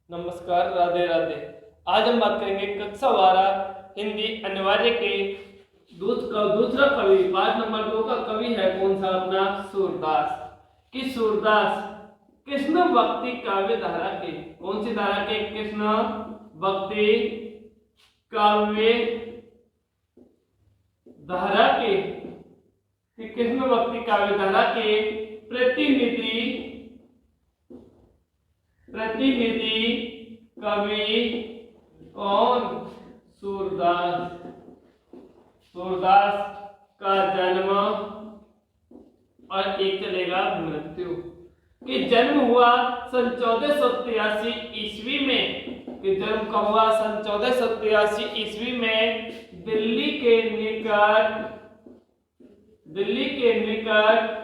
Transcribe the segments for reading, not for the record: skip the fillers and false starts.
नमस्कार, राधे राधे। आज हम बात करेंगे कक्षा 12 हिंदी अनिवार्य के दूसरा कवि 5 नंबर 2 का कवि है कौन सा अपना सूरदास। कि सूरदास कृष्ण भक्ति काव्य धारा के कौन सी धारा के कृष्ण भक्ति काव्य धारा के कि कृष्ण भक्ति काव्य धारा के प्रतिनिधि कवि कौन सूरदास। सूरदास का जन्म और एक चलेगा मृत्यु। कि जन्म हुआ सन 1483 ईस्वी में। कि जन्म कब हुआ? सन 1483 ईस्वी में दिल्ली के निकट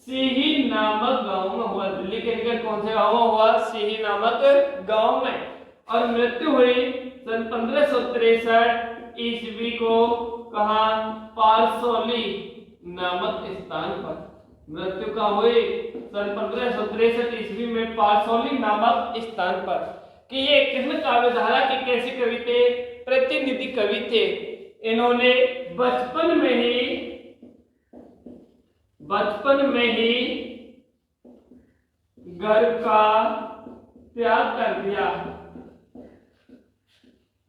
सीही नामक गांव में हुआ। दिल्ली के निकट कौन से गांव में हुआ? सीही नामक गांव में। और मृत्यु हुई सन 1563 ईस्वी को कहा? पारसौली नामक स्थान पर। मृत्यु का हुई सन 1563 ईस्वी में पारसौली नामक स्थान पर। कि ये कृष्ण काव्य धारा के कैसे कवि थे? प्रतिनिधि कवि थे। इन्होंने बचपन में ही घर का त्याग कर दिया।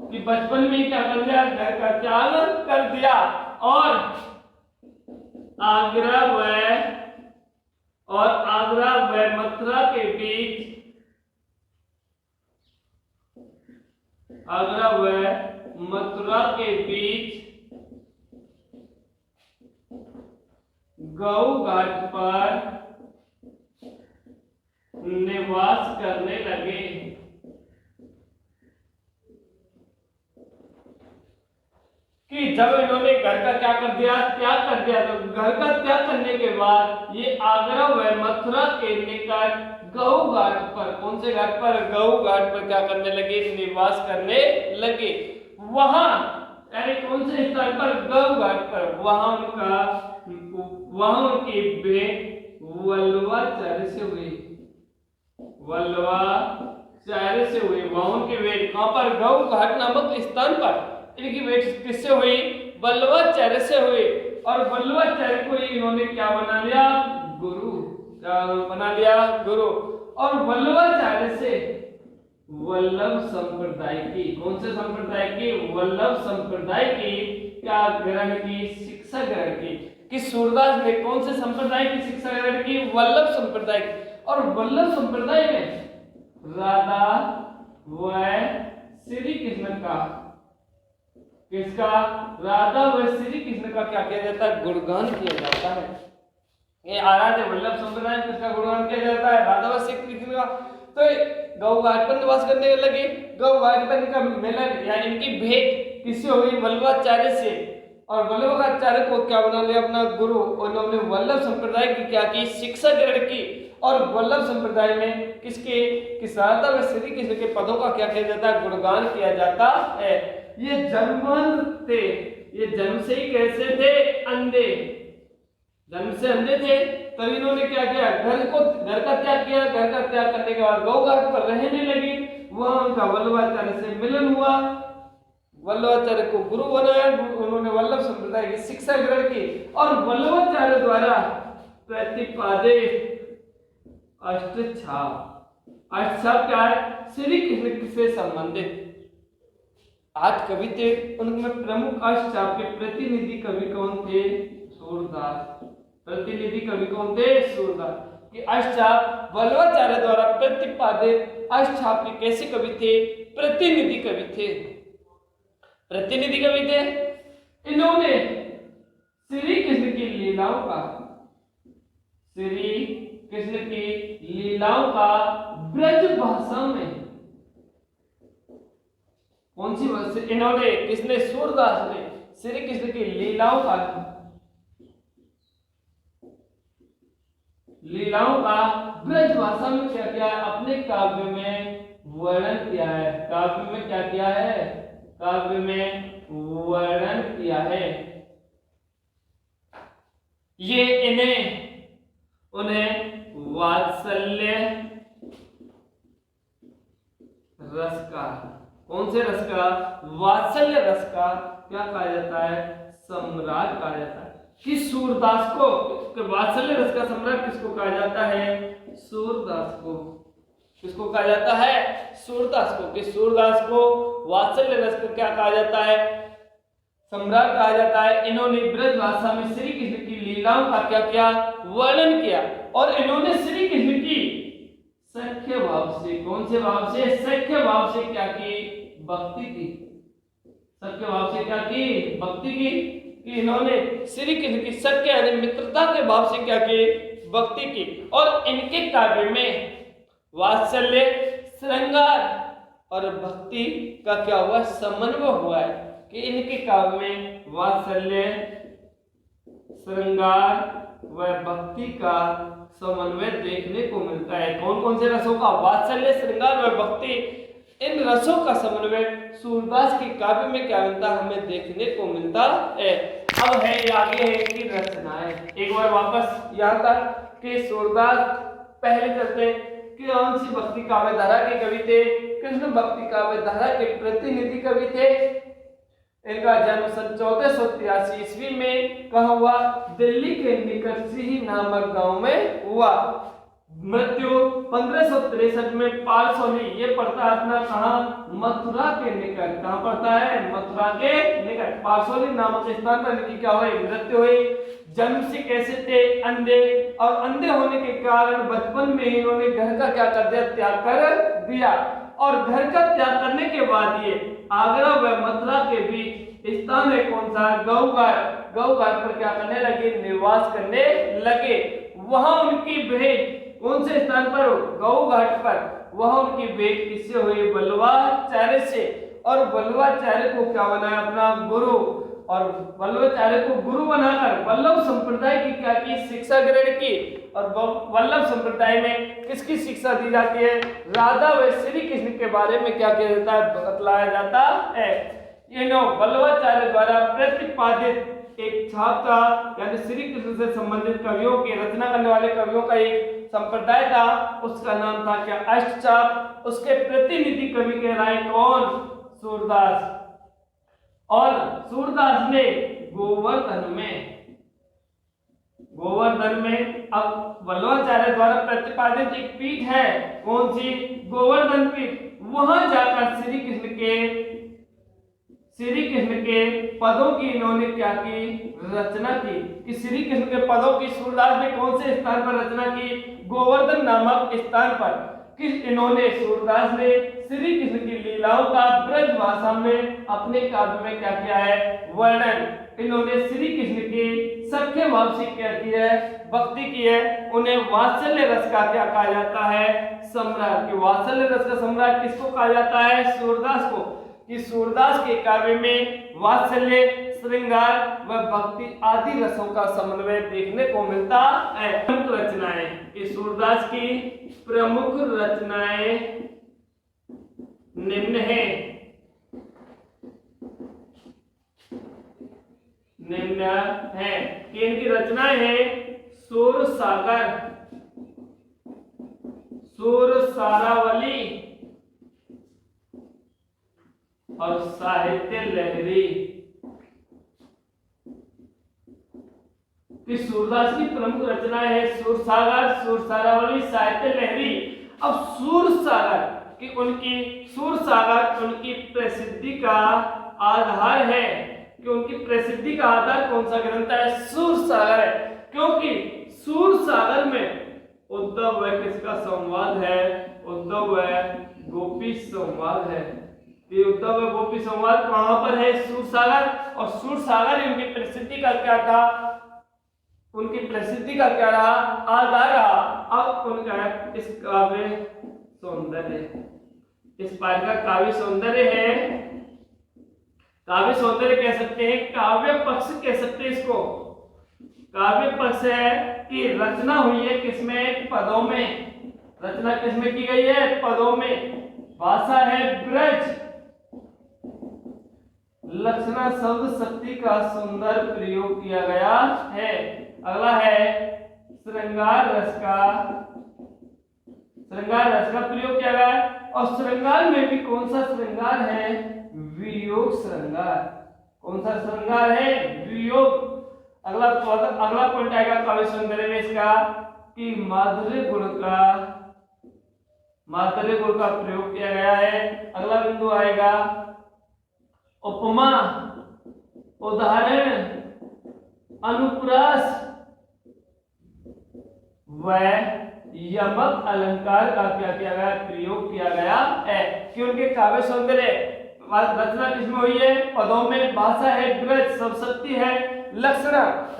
कि बचपन में क्या कर दिया? घर का त्याग कर दिया और आगरा व मथुरा के बीच गौ घाट पर निवास करने लगे। कि जब इन्होंने घर का क्या कर दिया? त्याग कर दिया। तो घर का त्याग करने के बाद ये आगरा व मथुरा के निकट गौ घाट पर, कौन से घाट पर? गौ घाट पर क्या करने लगे? निवास करने लगे। वहां यानी कौन से स्थान पर? गौ घाट पर। वहां उनकी भेंट वल्लवाचार्य से हुई। वहां उनकी भेंट कहां पर? गौ घाट नामक स्थान पर। इनकी भेंट किससे हुई? वल्लवाचार्य से हुई। और वल्लवाचार्य को इन्होंने क्या बना लिया? गुरु। क्या बना लिया? गुरु। और वल्लवाचार्य से वल्लभ संप्रदाय की, कौन से संप्रदाय की? वल्लभ संप्रदाय की क्या ग्रहण की? शिक्षा ग्रहण की। कि सूरदास ने कौन से संप्रदाय की शिक्षा ग्रहण की? वल्लभ संप्रदाय की। और वल्लभ संप्रदाय में राधा व श्री कृष्ण का, किसका? राधा व श्री कृष्ण का क्या किया जाता है? गुणगान किया जाता है। ये आराध्य वल्लभ संप्रदाय में किसका गुणगान किया जाता है? राधा व श्री कृष्ण का। तो गौ घाट पर निवास करने लगे। गौ घाट पर इनका मिलन या इनकी भेंट किससे हुई? वल्लभाचार्य से। और वल्लभाचार्य को क्या बना लिया? अपना गुरु। उन्होंने वल्लभ संप्रदाय की क्या की? शिक्षा ग्रहण की। और वल्लभ संप्रदाय में किसके? किस राधा व श्री कृष्ण के पदों का क्या किया जाता है? गुणगान किया जाता है। ये जन्मवंत थे। ये जन्म से ही कैसे थे? अंधे। जन्म से अंधे थे। तब इन्होंने क्या किया? घर का त्याग किया। घर का त्याग करने के बाद गौ घाट पर रहने लगे। वहां उनका वल्लभाचार्य से मिलन हुआ। वल्लभाचार्य को गुरु बनाया। उन्होंने वल्लभ संप्रदाय की शिक्षा ग्रहण की। और वल्लभाचार्य द्वारा प्रतिपादित अष्टछाप क्या है? श्री कृष्ण से संबंधित 8 कवि थे। उनमें प्रमुख अष्टछाप के प्रतिनिधि कवि कौन थे? सूरदास। प्रतिनिधि कवि कौन थे? सूरदास। कि अष्टछाप वल्लभाचार्य द्वारा प्रतिपादित अष्टछाप के कैसे कवि थे? प्रतिनिधि कवि थे। प्रतिनिधि कवि थे। इन्होंने श्री कृष्ण की लीलाओं का ब्रज भाषा में, कौन सी भाषा? इन्होंने, किसने? सूरदास ने श्री कृष्ण की लीलाओं का ब्रज भाषा में क्या किया है? अपने काव्य में वर्णन किया है। काव्य में क्या किया है? काव्य में वर्णन किया है। ये उन्हें वात्सल्य रस का, कौन से रस का? वात्सल्य रस का क्या कहा जाता है? सम्राट कहा जाता है। कि सूरदास को वात्सल्य रस का सम्राट किसको कहा जाता है? सूरदास को। किसको कहा जाता है? सूरदास को। कि सूरदास को वात्सल्य रस का क्या कहा जाता है? सम्राट कहा जाता है। इन्होंने ब्रज भाषा में श्री कृष्ण की लीलाओं का क्या क्या वर्णन किया, और इन्होंने श्री कृष्ण की सख्य भाव से, कौन से भाव से? सख्य भाव से क्या की? भक्ति की। सख्य भाव से क्या की? भक्ति की। कि इन्होंने श्री कृष्ण की सख्य यानी मित्रता के भाव से क्या की? भक्ति की। और इनके काव्य में वात्सल्य, श्रृंगार और भक्ति का क्या हुआ? समन्वय हुआ है। कि इनके काव्य में वात्सल्य, श्रृंगार व भक्ति का समन्वय देखने को मिलता है। कौन कौन से रसों का? वात्सल्य, श्रृंगार व भक्ति, इन रसों का समन्वय सूरदास के काव्य में क्या मिलता है? हमें देखने को मिलता है। अब है आगे है कि रचनाएं। एक बार वापस यहाँ तक कि सूरदास पहले चलते हैं कि कौन सी भक्ति काव्य धारा के कवि थे? कृष्ण भक्ति काव्य धारा के प्रतिनिधि कवि थे। इनका जन्म सन 1483 ईस्वी में कहाँ हुआ? दिल्ली के निकट सिही नामक गांव में हुआ। मृत्यु 1563 में पारसौली, ये पड़ता है अपना कहाँ? मथुरा के निकट। कहाँ पड़ता है? मथुरा के निकट पारसौली नामक स्थान पर इनकी क्या हुई? मृत्यु हुई। जन्म से कैसे थे? अंधे, और अंधे होने के कारण बचपन में ही इन्होंने घर का क्या कर दिया? त्याग कर दिया। और घर का त्याग करने के बाद ये आगरा व मथुरा के बीच स्थान है कौन सा? गौघाट। गौघाट पर क्या करने लगे? निवास करने लगे। वहां उनकी भेंट कौन से स्थान पर? गौघाट पर। वहां उनकी भेंट किससे हुई? वल्लभाचार्य से। और वल्लभाचार्य को क्या बनाया? अपना गुरु। और वल्लभाचार्य को गुरु बनाकर वल्लभ संप्रदाय की क्या की? शिक्षा ग्रहण की। और वल्लभ संप्रदाय में किसकी शिक्षा दी जाती है? राधा व श्री कृष्ण के बारे में क्या किया जाता है? बतलाया जाता है। वल्लभाचार्य द्वारा प्रतिपादित एक छाप था, यानी श्री कृष्ण से संबंधित कवियों की रचना करने वाले कवियों का एक संप्रदाय था, उसका नाम था क्या? अष्टचाप। उसके प्रतिनिधि कवि कह रहा है कौन? सूरदास। और सूरदास ने गोवर्धन में अब वल्लभाचार्य द्वारा प्रतिपादित एक पीठ है, कौन सी? गोवर्धन पीठ। वहां जाकर श्री कृष्ण के पदों की इन्होंने क्या की? रचना की। कि श्री कृष्ण के पदों की सूरदास ने कौन से स्थान पर रचना की? गोवर्धन नामक स्थान पर। कि इन्होंने सूरदास ने श्री कृष्ण की लीलाओं का ब्रज भाषा में अपने काव्य में क्या किया है? वर्णन। इन्होंने श्री कृष्ण की सख्य भाव से क्या की है? भक्ति की है। उन्हें वात्सल्य रस का क्या कहा जाता है? सम्राट। कि वात्सल्य रस का सम्राट किसको कहा जाता है? सूरदास को। कि सूरदास के काव्य में वात्सल्य, श्रृंगार व भक्ति आदि रसों का समन्वय देखने को मिलता है। प्रमुख रचनाएं, कि सूरदास की प्रमुख रचनाएं निम्न है कि इनकी रचनाएं हैं सूर सागर, सूर सारावली और साहित्य लहरी। कि सूरदास की प्रमुख रचनाएं है सूर सागर, सूर सारावली, साहित्य लहरी। अब सूर सागर कि सूर सागर उनकी प्रसिद्धि का आधार है। कि उनकी प्रसिद्धि का आधार कौन सा ग्रंथ है? सूर सागर है। क्योंकि सूर सागर में उद्धव व किसका संवाद है? उद्धव व गोपी संवाद है। कि उद्धव व गोपी संवाद कहां पर है? सूर सागर। और सूर सागर ही उनकी प्रसिद्धि का क्या था? उनकी प्रसिद्धि का क्या रहा? आधार रहा। अब उनका इस काव्य सौंदर्य, इस पाठ का काव्य सौंदर्य है, काव्य सौंदर्य कह सकते हैं, काव्य पक्ष कह सकते हैं इसको। काव्य पक्ष है कि रचना हुई है किसमें? पदों में। रचना किसमें की गई है? पदों में। भाषा है ब्रज। लक्षणा शब्द शक्ति का सुंदर प्रयोग किया गया है। अगला है श्रृंगार रस का प्रयोग किया गया है। और श्रृंगार में भी कौन सा श्रृंगार है? वियोग श्रृंगार। कौन सा श्रृंगार है? वियोग। अगला पॉइंट आएगा काव्य सौंदर्य में इसका कि माधुर्य गुण का प्रयोग किया गया है। अगला बिंदु आएगा उपमा, उदाहरण, अनुप्रास व यमक अलंकार का क्या किया गया? प्रयोग किया गया है। कि उनके काव्य सौंदर्य रचना किसमें हुई है? पदों में। भाषा है ब्रज, सब शक्ति है, लक्षण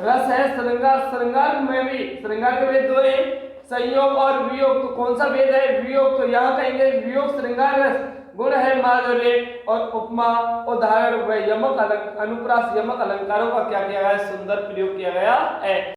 रस है, श्रृंगार में भी श्रृंगार के वेद दो है, संयोग और वियोग। तो कौन सा वेद है? वियोग। तो यहाँ कहेंगे वियोग श्रृंगार रस, गुण है माधुर्य, और उपमा, उदाहरण व यमक अनुप्रास यमक अलंकारों का क्या किया गया? सुंदर प्रयोग किया गया है।